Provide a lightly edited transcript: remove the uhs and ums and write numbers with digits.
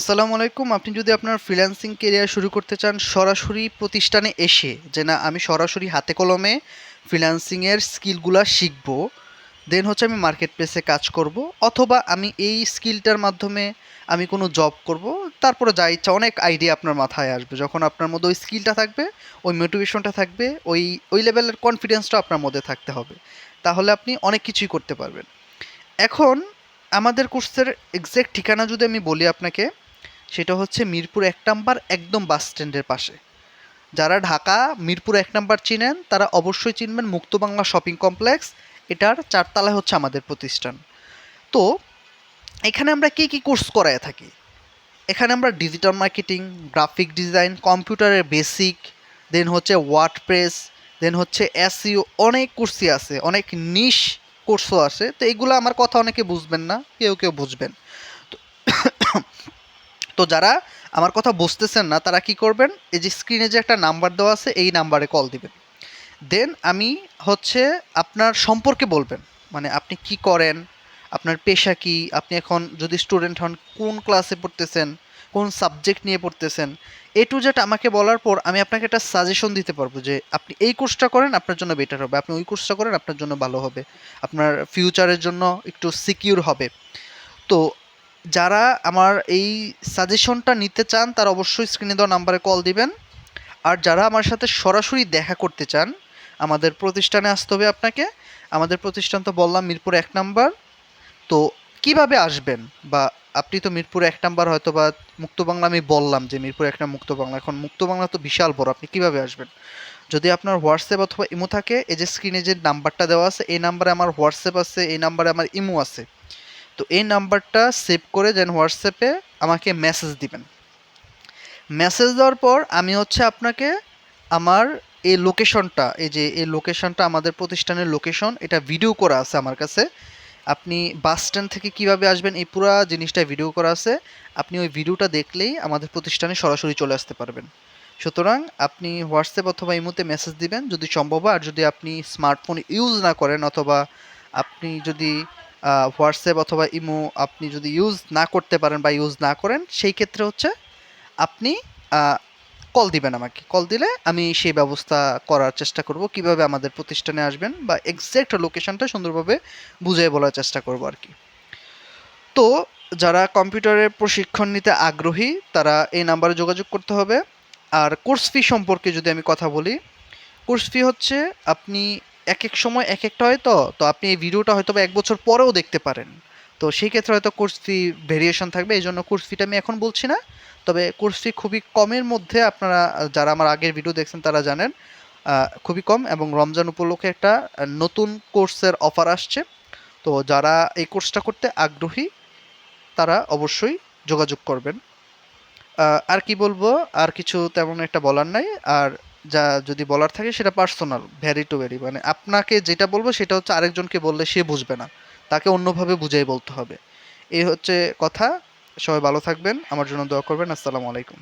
আসসালামু আলাইকুম। আপনি যদি আপনার ফ্রিল্যান্সিং কেরিয়ার শুরু করতে চান সরাসরি প্রতিষ্ঠানে এসে, যে না আমি সরাসরি হাতে কলমে ফ্রিল্যান্সিংয়ের স্কিলগুলা শিখবো, দেন হচ্ছে আমি মার্কেট প্লেসে কাজ করব, অথবা আমি এই স্কিলটার মাধ্যমে আমি কোনো জব করব, তারপরে যা ইচ্ছা অনেক আইডিয়া আপনার মাথায় আসবে। যখন আপনার মধ্যে ওই স্কিলটা থাকবে, ওই মোটিভেশনটা থাকবে, ওই লেভেলের কনফিডেন্সটা আপনার মধ্যে থাকতে হবে, তাহলে আপনি অনেক কিছুই করতে পারবেন। এখন আমাদের কোর্সের এক্স্যাক্ট ঠিকানা যদি আমি বলি আপনাকে, সেটা হচ্ছে মিরপুর ১ নাম্বার, একদম বাস স্ট্যান্ডের পাশে। যারা ঢাকা মিরপুর ১ নাম্বার চিনেন তারা অবশ্যই চিনবেন মুক্ত বাংলা শপিং কমপ্লেক্স। এটার ৪ তলায় হচ্ছে আমাদের প্রতিষ্ঠান। তো এখানে আমরা কী কোর্স করায়ে থাকি? এখানে আমরা ডিজিটাল মার্কেটিং, গ্রাফিক ডিজাইন, কম্পিউটারের বেসিক, দেন হচ্ছে ওয়ার্ডপ্রেস, দেন হচ্ছে এসইও, অনেক কোর্সই আছে, অনেক নিশ কোর্সও আছে। তো এগুলো আমার কথা অনেকে বুঝবেন না, কেউ বুঝবেন। তো তো যারা আমার কথা বুঝতেছেন না তারা কি করবেন, এই যে স্ক্রিনে যে একটা নাম্বার দেওয়া আছে এই নাম্বারে কল দিবেন। দেন আমি হচ্ছে আপনার সম্পর্কে বলবেন, মানে আপনি কি করেন, আপনার পেশা কি, আপনি এখন যদি স্টুডেন্ট হন কোন ক্লাসে পড়তেছেন, কোন সাবজেক্ট নিয়ে পড়তেছেন, এ টু জেড আমাকে বলার পর আমি আপনাকে একটা সাজেশন দিতে পারবো যে আপনি এই কোর্সটা করেন আপনার জন্য বেটার হবে, আপনি ওই কোর্সটা করেন আপনার জন্য ভালো হবে, আপনার ফিউচারের জন্য একটু সিকিউর হবে। তো যারা আমার এই সাজেশনটা নিতে চান তারা অবশ্যই স্ক্রিনে দেওয়া নাম্বারে কল দিবেন। আর যারা আমার সাথে সরাসরি দেখা করতে চান, আমাদের প্রতিষ্ঠানে আসতে হবে আপনাকে। আমাদের প্রতিষ্ঠান তো বললাম মিরপুর ১ নাম্বার। তো কিভাবে আসবেন, বা আপনি তো মিরপুর ১ নাম্বার হয়তো বা মুক্ত বাংলা, আমি বললাম যে মিরপুর ১ নাম্বার মুক্ত বাংলা, এখন মুক্ত বাংলা তো বিশাল বড়, আপনি কিভাবে আসবেন? যদি আপনার হোয়াটসঅ্যাপ অথবা ইমো থাকে, এই যে স্ক্রিনে যে নাম্বারটা দেওয়া আছে এই নাম্বারে আমার হোয়াটসঅ্যাপ আছে, এই নাম্বারে আমার ইমো আছে। তো এই নাম্বারটা সেভ করে দেন হোয়াটসঅ্যাপে আমাকে মেসেজ দিবেন। মেসেজ দেওয়ার পর আমি হচ্ছে আপনাকে আমার এই লোকেশনটা, এই যে এই লোকেশনটা আমাদের প্রতিষ্ঠানের লোকেশন, এটা ভিডিও করা আছে আমার কাছে। আপনি বাস স্ট্যান্ড থেকে কিভাবে আসবেন এই পুরা জিনিসটা ভিডিও করা আছে। আপনি ওই ভিডিওটা দেখলেই আমাদের প্রতিষ্ঠানে সরাসরি চলে আসতে পারবেন। সুতরাং আপনি হোয়াটসঅ্যাপ অথবা ইমোতে মেসেজ দিবেন যদি সম্ভব হয়। আর যদি আপনি স্মার্টফোন ইউজ না করেন, অথবা আপনি যদি হোয়াটসঅ্যাপ অথবা ইমো আপনি যদি ইউজ না করতে পারেন বা ইউজ না করেন, সেই ক্ষেত্রে হচ্ছে আপনি কল দিবেন। আমাকে কল দিলে আমি সেই ব্যবস্থা করার চেষ্টা করব, কিভাবে আমাদের প্রতিষ্ঠানে আসবেন বা এক্সাক্ট লোকেশনটা সুন্দরভাবে বুঝিয়ে বলার চেষ্টা করব আর কি। তো যারা কম্পিউটারের প্রশিক্ষণ নিতে আগ্রহী তারা এই নাম্বারে যোগাযোগ করতে হবে। আর কোর্স ফি সম্পর্কে যদি আমি কথা বলি, কোর্স ফি হচ্ছে আপনি একেক সময় একেকটা হয়, তো আপনি এই ভিডিওটা হয়তো বা ১ বছর পরেও দেখতে পারেন। তো সেই ক্ষেত্রে হয়তো কোর্স ফি ভেরিয়েশন থাকবে, এইজন্য কোর্স ফিটা আমি এখন বলছি না। তবে কোর্স ফি খুবই কমের মধ্যে, আপনারা যারা আমার আগের ভিডিও দেখছেন তারা জানেন খুবই কম, এবং রমজান উপলক্ষে একটা নতুন কোর্সের অফার আসছে। তো যারা এই কোর্সটা করতে আগ্রহী তারা অবশ্যই যোগাযোগ করবেন। আর কি বলবো, আর কিছু তেমন একটা বলার নাই। আর যা যদি বলার থাকে সেটা পার্সোনাল, ভ্যারি টু ভ্যারি, মানে আপনাকে যেটা বলবো সেটা হচ্ছে আরেকজনকে বললে সে বুঝবে না, তাকে অন্যভাবে বুঝিয়ে বলতে হবে। এই হচ্ছে কথা। সবাই ভালো থাকবেন, আমার জন্য দোয়া করবেন। আসসালামু আলাইকুম।